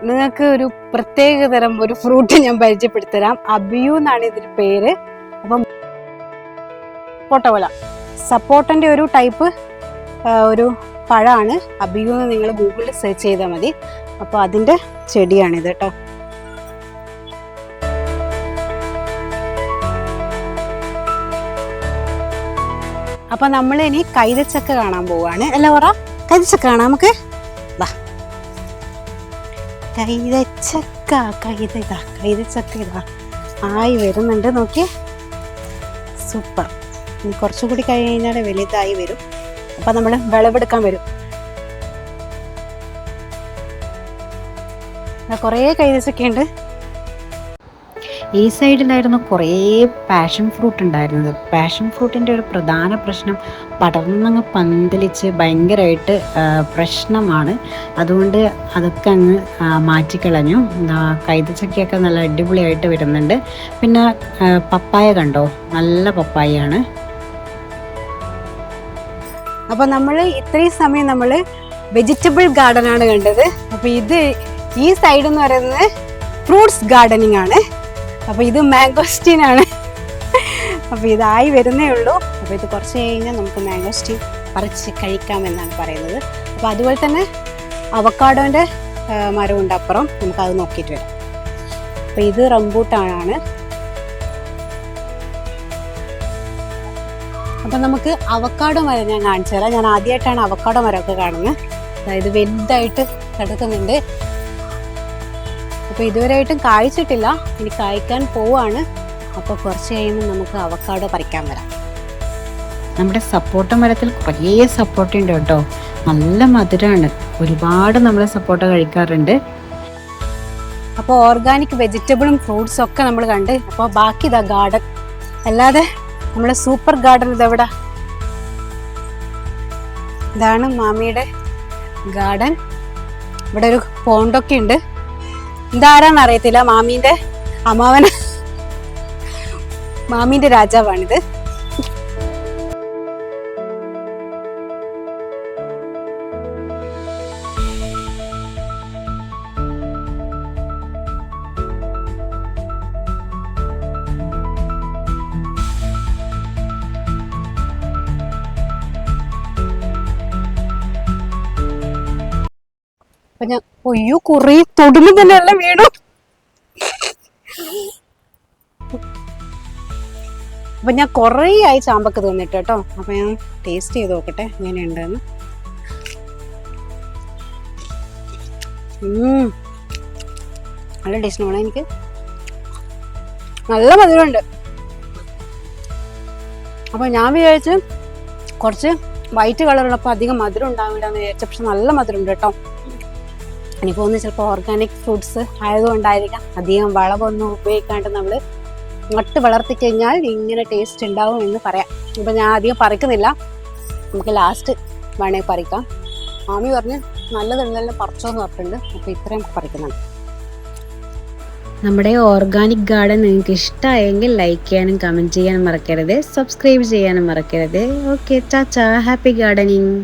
നിങ്ങൾക്ക് ഒരു പ്രത്യേക തരം ഒരു ഫ്രൂട്ട് ഞാൻ പരിചയപ്പെടുത്തരാം. അബിയു എന്നാണ് ഇതിന്റെ പേര്. അപ്പം സപ്പോട്ട സപ്പോട്ടന്റെ ഒരു ടൈപ്പ് ഒരു പഴമാണ് അബിയു എന്ന് നിങ്ങൾ ഗൂഗിളിൽ സെർച്ച് ചെയ്താൽ മതി. അപ്പോൾ അതിന്റെ ചെടിയാണിത് കേട്ടോ. അപ്പൊ നമ്മൾ ഇനി കൈതച്ചക്ക കാണാൻ പോവാണ്. അല്ല പറ, കൈതച്ചക്ക കാണാം നമുക്ക്. കൈതച്ചക്ക ഇതാ ആയി വരുന്നുണ്ട്, നോക്കിയേ. സൂപ്പർ. ഇനി കുറച്ചുകൂടി കഴിഞ്ഞാൽ വലുതായി വരും. അപ്പൊ നമ്മൾ വിളവെടുക്കാൻ വരും. കുറേ കൈതച്ചക്ക ഉണ്ട്. ഈ സൈഡിലായിരുന്നു കുറേ പാഷൻ ഫ്രൂട്ട് ഉണ്ടായിരുന്നത്. പാഷൻ ഫ്രൂട്ടിൻ്റെ ഒരു പ്രധാന പ്രശ്നം പടർന്നങ്ങ് പന്തലിച്ച് ഭയങ്കരമായിട്ട് പ്രശ്നമാണ്. അതുകൊണ്ട് അതൊക്കെ അങ്ങ് മാറ്റിക്കളഞ്ഞു. കൈതച്ചക്കയൊക്കെ നല്ല അടിപൊളിയായിട്ട് വരുന്നുണ്ട്. പിന്നെ പപ്പായ കണ്ടോ, നല്ല പപ്പായയാണ്. അപ്പോൾ നമ്മൾ ഇത്രയും സമയം നമ്മൾ വെജിറ്റബിൾ ഗാർഡൻ ആണ് കണ്ടത്. അപ്പോൾ ഈ സൈഡ് എന്ന് പറയുന്നത് ഫ്രൂട്ട്സ് ഗാർഡനിങ് ആണ്. അപ്പോൾ ഇത് മാംഗോസ്റ്റീൻ ആണ്. അപ്പോൾ ഇതായി വരുന്നേ ഉള്ളൂ. അപ്പോൾ ഇത് കുറച്ച് കഴിഞ്ഞാൽ നമുക്ക് മാംഗോസ്റ്റീൻ പറിച്ച് കഴിക്കാമെന്നാണ് പറയുന്നത്. അപ്പോൾ അതുപോലെ തന്നെ അവക്കാഡോൻ്റെ മരമുണ്ട് അപ്പുറം, നമുക്കത് നോക്കിയിട്ട് വരാം. അപ്പോൾ ഇത് റംബൂട്ടാനാണ്. അപ്പം നമുക്ക് അവക്കാഡോ മരം ഞാൻ കാണിച്ചു തരാം. ഞാൻ ആദ്യമായിട്ടാണ് അവക്കാഡോ മരമൊക്കെ കാണുന്നത്. അതായത് വലുതായിട്ട് കിടക്കുന്നുണ്ട്. അപ്പോൾ ഇതുവരെയായിട്ടും കായ്ച്ചിട്ടില്ല, ഇനി കായ്ക്കാൻ പോവാണ്. അപ്പോൾ കുറച്ച് കഴിയുമ്പോൾ നമുക്ക് അവക്കാഡോ പറിക്കാൻ വരാം. നമ്മുടെ സപ്പോട്ട മരത്തിൽ കുറേ സപ്പോട്ട ഉണ്ട് കേട്ടോ. നല്ല മധുരമാണ്. ഒരുപാട് നമ്മൾ സപ്പോട്ട കഴിക്കാറുണ്ട്. അപ്പോൾ ഓർഗാനിക് വെജിറ്റബിളും ഫ്രൂട്ട്സും ഒക്കെ നമ്മൾ കണ്ട്. അപ്പോൾ ബാക്കി ഇതാ ഗാർഡൻ. അല്ലാതെ നമ്മുടെ സൂപ്പർ ഗാർഡൻ ഇതെവിടെ? ഇതാണ് മാമിയുടെ ഗാർഡൻ. ഇവിടെ ഒരു പോണ്ടൊക്കെ ഉണ്ട്. ഇതാരാന്ന് അറിയത്തില്ല. മാമീന്റെ രാജാവാണിത്. അപ്പൊ ഞാൻ കുറേ തൊടുമ്പോ തന്നെ എല്ലാം വീണു. അപ്പൊ ഞാൻ കുറേ ആയി ചാമ്പക്ക തിന്നിട്ട് കേട്ടോ. അപ്പൊ ഞാൻ ടേസ്റ്റ് ചെയ്ത് നോക്കട്ടെ എങ്ങനെയുണ്ടെന്ന്. നല്ല ടേസ്റ്റ് വേണം. എനിക്ക് നല്ല മധുരമുണ്ട്. അപ്പൊ ഞാൻ വിചാരിച്ച് കുറച്ച് വൈറ്റ് കളറുള്ളപ്പോൾ അധികം മധുരം ഉണ്ടാവില്ലെന്ന് വിചാരിച്ചു. പക്ഷെ നല്ല മധുരം ഉണ്ട് കേട്ടോ. എനിക്ക് തോന്നുന്നു ചിലപ്പോൾ ഓർഗാനിക് ഫ്രൂട്ട്സ് ആയതുകൊണ്ടായിരിക്കാം. അധികം വളമൊന്നും ഉപയോഗിക്കാണ്ട് നമ്മൾ നട്ട് വളർത്തി കഴിഞ്ഞാൽ ഇങ്ങനെ ടേസ്റ്റ് ഉണ്ടാവും എന്ന് പറയാം. ഇപ്പം ഞാൻ അധികം പറിക്കുന്നില്ല, നമുക്ക് ലാസ്റ്റ് വേണമെങ്കിൽ പറിക്കാം. മാമി പറഞ്ഞ് നല്ലതുണ്ടെല്ലാം പറിച്ചോന്ന് പറഞ്ഞിട്ടുണ്ട്. അപ്പോൾ ഇത്രയും പറിക്കുന്നുണ്ട്. നമ്മുടെ ഓർഗാനിക് ഗാർഡൻ നിങ്ങൾക്ക് ഇഷ്ടമായെങ്കിൽ ലൈക്ക് ചെയ്യാനും കമൻറ്റ് ചെയ്യാനും മറക്കരുത്. സബ്സ്ക്രൈബ് ചെയ്യാനും മറക്കരുത്. Okay, Tata, happy gardening.